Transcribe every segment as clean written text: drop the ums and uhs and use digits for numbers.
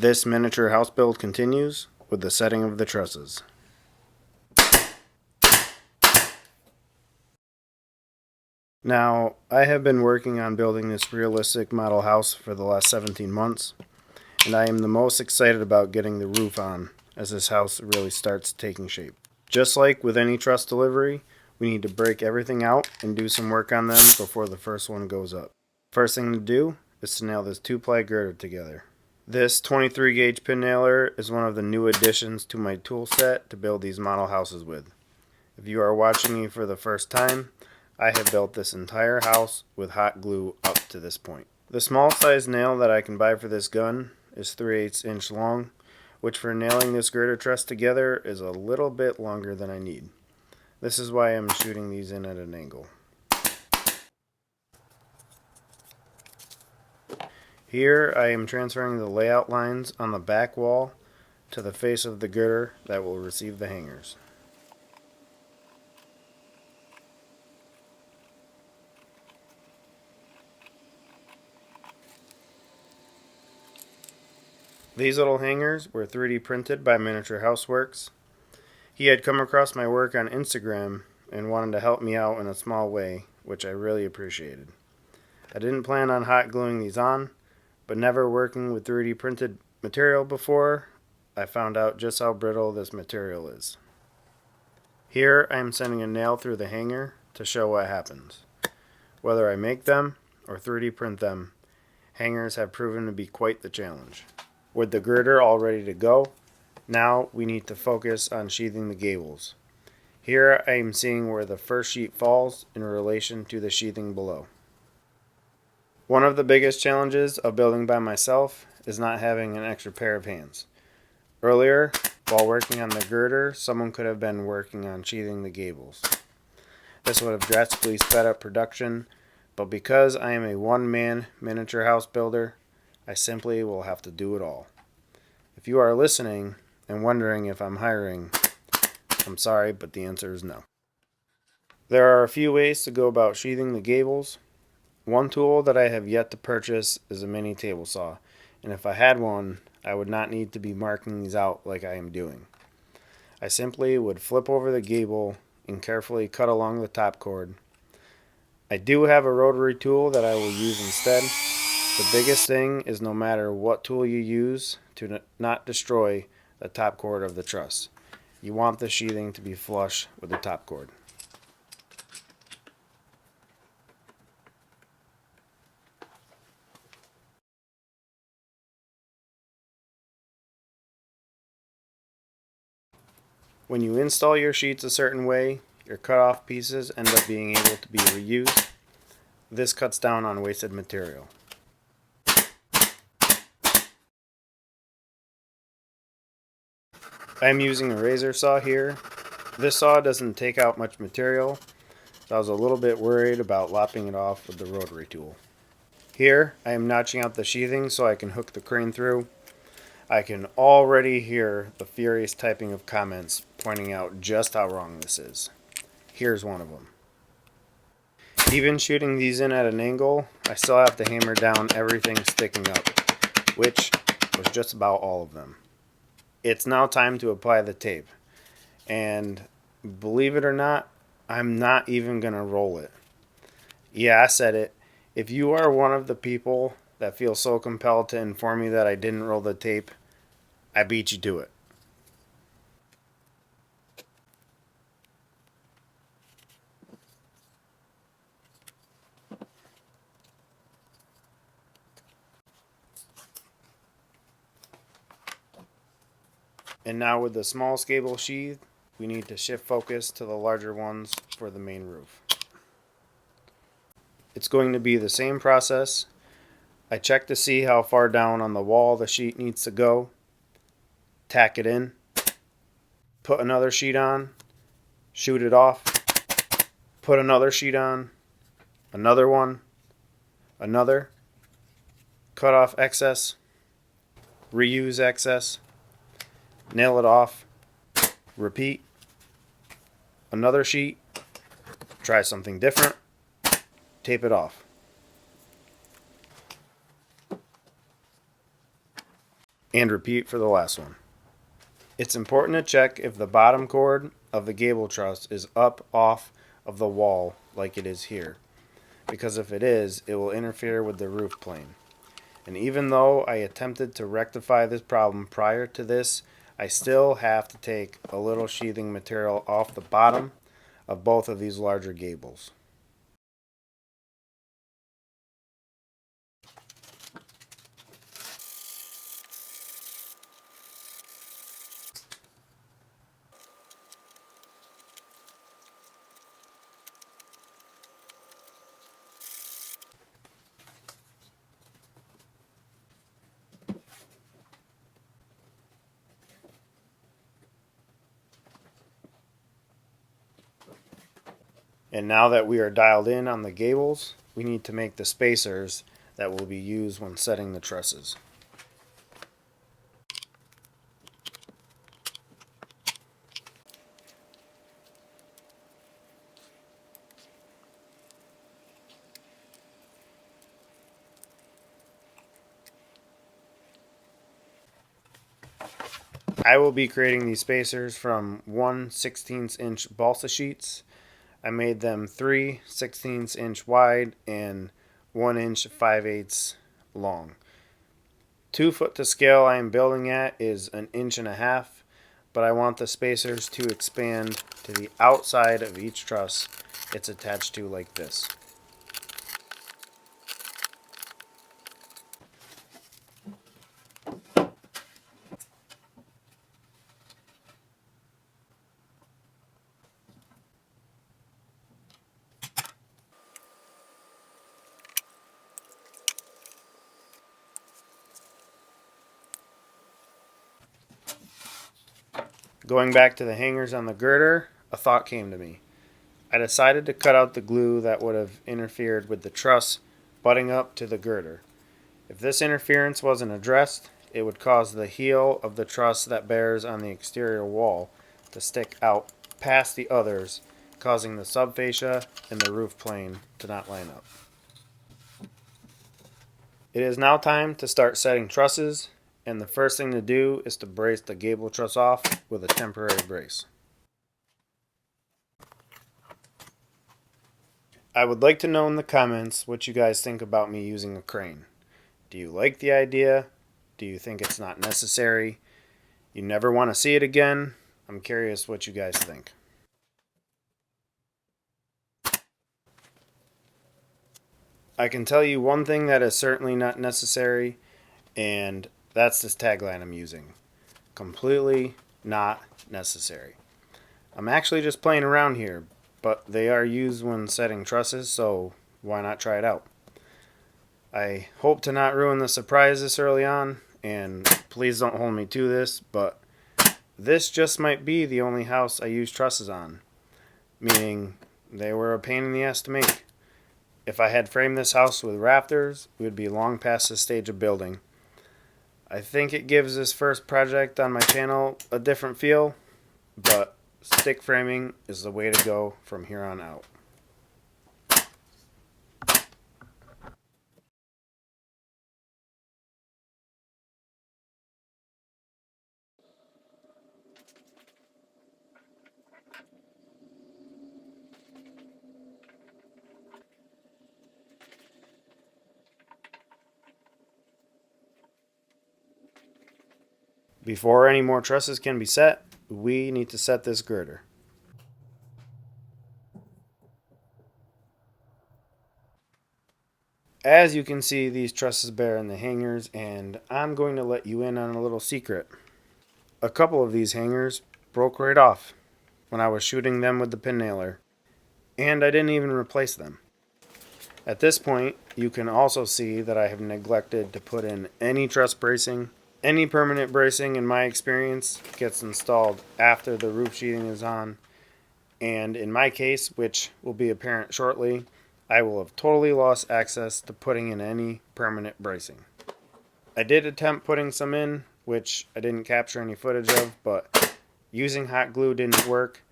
This miniature house build continues with the setting of the trusses. Now, I have been working on building this realistic model house for the last 17 months, and I am the most excited about getting the roof on as this house really starts taking shape. Just like with any truss delivery, we need to break everything out and do some work on them before the first one goes up. First thing to do is to nail this 2-ply girder together. This 23 gauge pin nailer is one of the new additions to my tool set to build these model houses with. If you are watching me for the first time, I have built this entire house with hot glue up to this point. The small size nail that I can buy for this gun is 3/8 inch long, which for nailing this girder truss together is a little bit longer than I need. This is why I'm shooting these in at an angle. Here I am transferring the layout lines on the back wall to the face of the girder that will receive the hangers. These little hangers were 3D printed by Miniature Houseworks. He had come across my work on Instagram and wanted to help me out in a small way, which I really appreciated. I didn't plan on hot gluing these on, but never working with 3D printed material before, I found out just how brittle this material is. Here I am sending a nail through the hanger to show what happens. Whether I make them or 3D print them, hangers have proven to be quite the challenge. With the girder all ready to go, now we need to focus on sheathing the gables. Here I am seeing where the first sheet falls in relation to the sheathing below. One of the biggest challenges of building by myself is not having an extra pair of hands. Earlier, while working on the girder, someone could have been working on sheathing the gables. This would have drastically sped up production, but because I am a one-man miniature house builder, I simply will have to do it all. If you are listening and wondering if I'm hiring, I'm sorry, but the answer is no. There are a few ways to go about sheathing the gables. One tool that I have yet to purchase is a mini table saw, and if I had one, I would not need to be marking these out like I am doing. I simply would flip over the gable and carefully cut along the top cord. I do have a rotary tool that I will use instead. The biggest thing is no matter what tool you use to not destroy the top cord of the truss. You want the sheathing to be flush with the top cord. When you install your sheets a certain way, your cut-off pieces end up being able to be reused. This cuts down on wasted material. I'm using a razor saw here. This saw doesn't take out much material, so I was a little bit worried about lopping it off with the rotary tool. Here, I am notching out the sheathing so I can hook the crane through. I can already hear the furious typing of comments pointing out just how wrong this is. Here's one of them. Even shooting these in at an angle, I still have to hammer down everything sticking up, which was just about all of them. It's now time to apply the tape, and believe it or not, I'm not even going to roll it. Yeah, I said it. If you are one of the people that feel so compelled to inform me that I didn't roll the tape, I beat you to it. And now with the small gable sheath, we need to shift focus to the larger ones for the main roof. It's going to be the same process. I check to see how far down on the wall the sheet needs to go, tack it in, put another sheet on, shoot it off, put another sheet on, another one, another, cut off excess, reuse excess, nail it off, repeat, another sheet, try something different, tape it off. and repeat for the last one. It's important to check if the bottom cord of the gable truss is up off of the wall like it is here, because if it is, it will interfere with the roof plane. And even though I attempted to rectify this problem prior to this, I still have to take a little sheathing material off the bottom of both of these larger gables. And now that we are dialed in on the gables, we need to make the spacers that will be used when setting the trusses. I will be creating these spacers from 1/16" balsa sheets. I made them 3/16" wide and 1" 5/8" long. 2 foot to scale I am building at is 1.5 inches, but I want the spacers to expand to the outside of each truss it's attached to like this. Going back to the hangers on the girder, a thought came to me. I decided to cut out the glue that would have interfered with the truss butting up to the girder. If this interference wasn't addressed, it would cause the heel of the truss that bears on the exterior wall to stick out past the others, causing the subfascia and the roof plane to not line up. It is now time to start setting trusses, and the first thing to do is to brace the gable truss off with a temporary brace. I would like to know in the comments what you guys think about me using a crane. Do you like the idea? Do you think it's not necessary? You never want to see it again? I'm curious what you guys think. I can tell you one thing that is certainly not necessary, and that's this tagline I'm using. Completely not necessary. I'm actually just playing around here, but they are used when setting trusses, so why not try it out? I hope to not ruin the surprise this early on, and please don't hold me to this, but this just might be the only house I use trusses on, meaning they were a pain in the ass to make. If I had framed this house with rafters, we would be long past this stage of building. I think it gives this first project on my channel a different feel, but stick framing is the way to go from here on out. Before any more trusses can be set, we need to set this girder. As you can see, these trusses bear in the hangers, and I'm going to let you in on a little secret. A couple of these hangers broke right off when I was shooting them with the pin nailer, and I didn't even replace them. At this point, you can also see that I have neglected to put in any truss bracing. Any permanent bracing, in my experience, gets installed after the roof sheathing is on, and in my case, which will be apparent shortly, I will have totally lost access to putting in any permanent bracing. I did attempt putting some in, which I didn't capture any footage of, but using hot glue didn't work,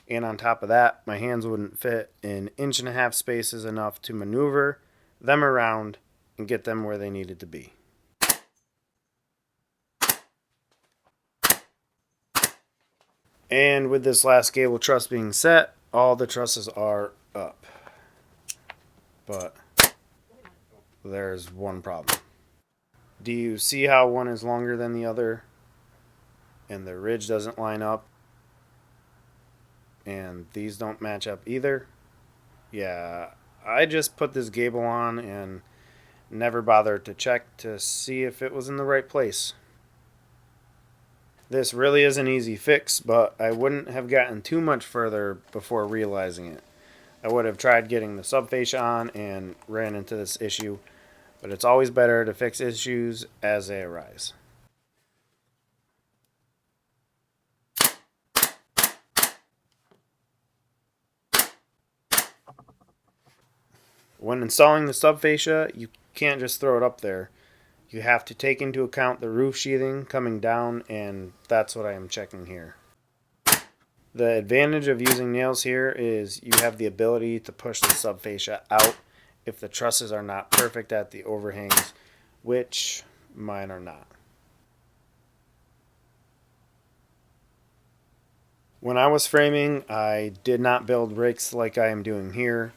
and on top of that, my hands wouldn't fit in 1.5 inch spaces enough to maneuver them around and get them where they needed to be. And with this last gable truss being set, all the trusses are up. But there's one problem. Do you see how one is longer than the other? And the ridge doesn't line up? And these don't match up either? Yeah, I just put this gable on and never bothered to check to see if it was in the right place. This really is an easy fix, but I wouldn't have gotten too much further before realizing it. I would have tried getting the subfascia on and ran into this issue, but it's always better to fix issues as they arise. When installing the subfascia, you can't just throw it up there. You have to take into account the roof sheathing coming down, and that's what I am checking here. The advantage of using nails here is you have the ability to push the subfascia out if the trusses are not perfect at the overhangs, which mine are not. When I was framing, I did not build rakes like I am doing here.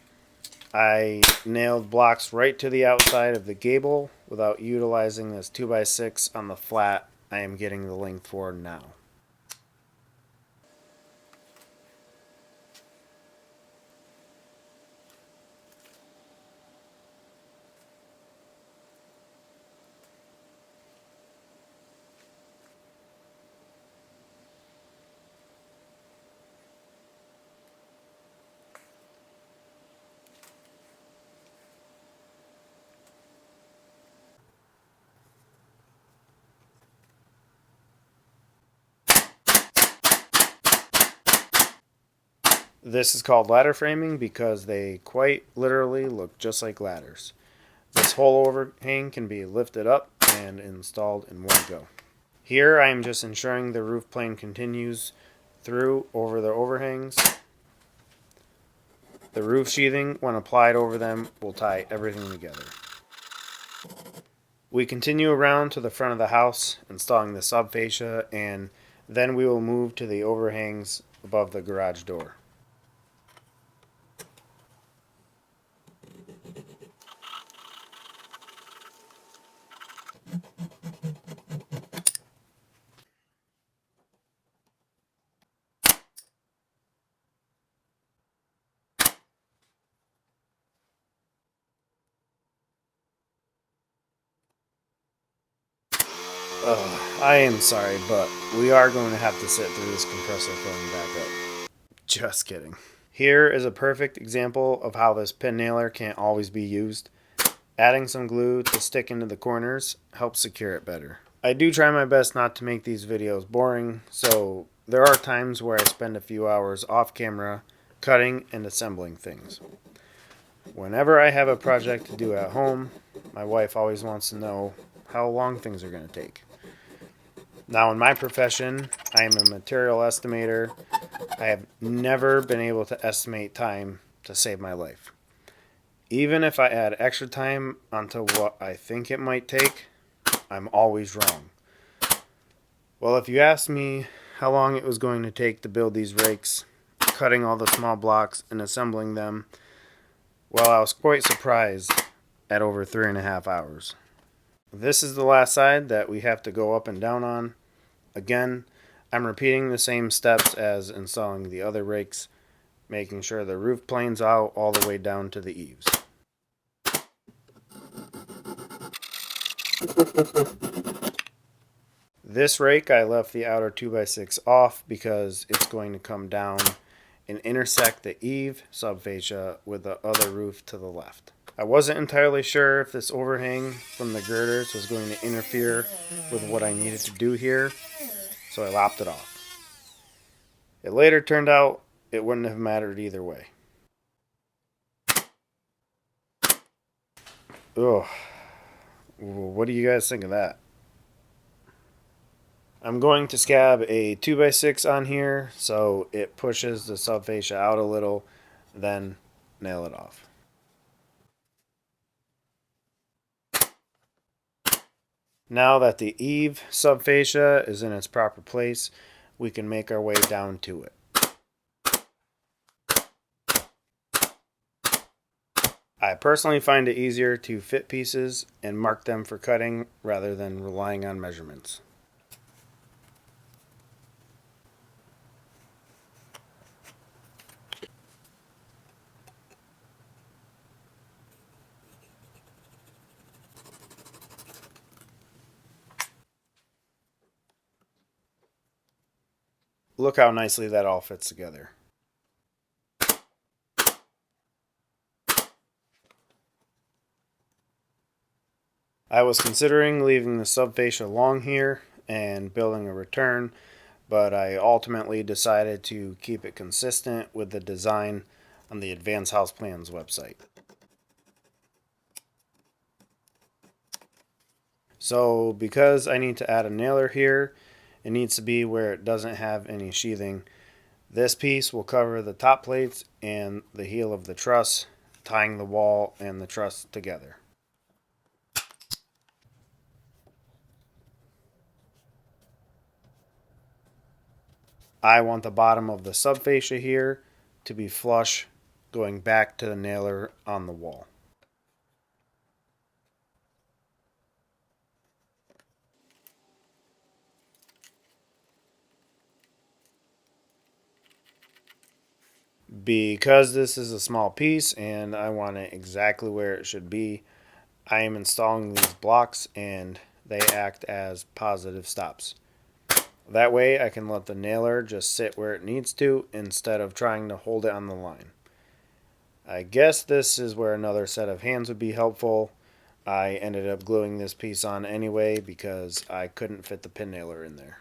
I nailed blocks right to the outside of the gable without utilizing this 2x6 on the flat I am getting the length for now. This is called ladder framing because they quite literally look just like ladders. This whole overhang can be lifted up and installed in one go. Here I am just ensuring the roof plane continues through over the overhangs. The roof sheathing, when applied over them, will tie everything together. We continue around to the front of the house, installing the subfascia, and then we will move to the overhangs above the garage door. I am sorry, but we are going to have to sit through this compressor filling back up. Just kidding. Here is a perfect example of how this pin nailer can't always be used. Adding some glue to stick into the corners helps secure it better. I do try my best not to make these videos boring, so there are times where I spend a few hours off camera cutting and assembling things. Whenever I have a project to do at home, my wife always wants to know how long things are going to take. Now, in my profession, I am a material estimator. I have never been able to estimate time to save my life. Even if I add extra time onto what I think it might take, I'm always wrong. Well, if you asked me how long it was going to take to build these rakes, cutting all the small blocks and assembling them, well, I was quite surprised at over 3.5 hours. This is the last side that we have to go up and down on. Again, I'm repeating the same steps as installing the other rakes, making sure the roof planes out all the way down to the eaves. This rake I left the outer 2x6 off because it's going to come down and intersect the eave subfascia with the other roof to the left. I wasn't entirely sure if this overhang from the girders was going to interfere with what I needed to do here, so I lopped it off. It later turned out it wouldn't have mattered either way. Ugh. What do you guys think of that? I'm going to scab a 2x6 on here so it pushes the subfascia out a little, then nail it off. Now that the eave subfascia is in its proper place, we can make our way down to it. I personally find it easier to fit pieces and mark them for cutting rather than relying on measurements. Look how nicely that all fits together. I was considering leaving the subfascia long here and building a return, but I ultimately decided to keep it consistent with the design on the Advanced House Plans website. So because I need to add a nailer here, it needs to be where it doesn't have any sheathing. This piece will cover the top plates and the heel of the truss, tying the wall and the truss together. I want the bottom of the subfascia here to be flush, going back to the nailer on the wall. Because this is a small piece and I want it exactly where it should be, I am installing these blocks and they act as positive stops. That way I can let the nailer just sit where it needs to instead of trying to hold it on the line. I guess this is where another set of hands would be helpful. I ended up gluing this piece on anyway because I couldn't fit the pin nailer in there.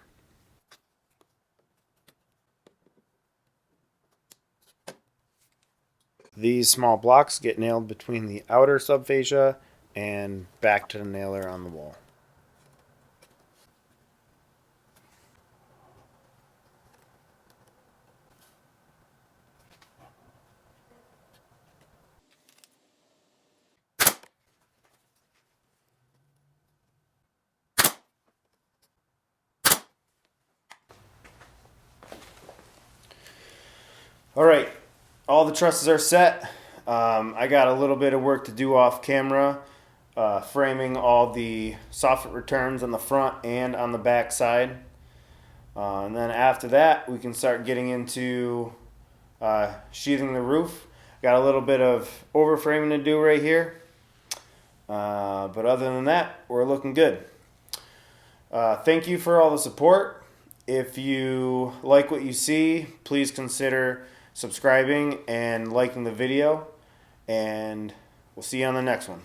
These small blocks get nailed between the outer subfascia and back to the nailer on the wall. All right, all the trusses are set. I got a little bit of work to do off camera, framing all the soffit returns on the front and on the back side. And then after that, we can start getting into sheathing the roof. Got a little bit of overframing to do right here. But other than that, we're looking good. Thank you for all the support. If you like what you see, please consider subscribing and liking the video. And we'll see you on the next one.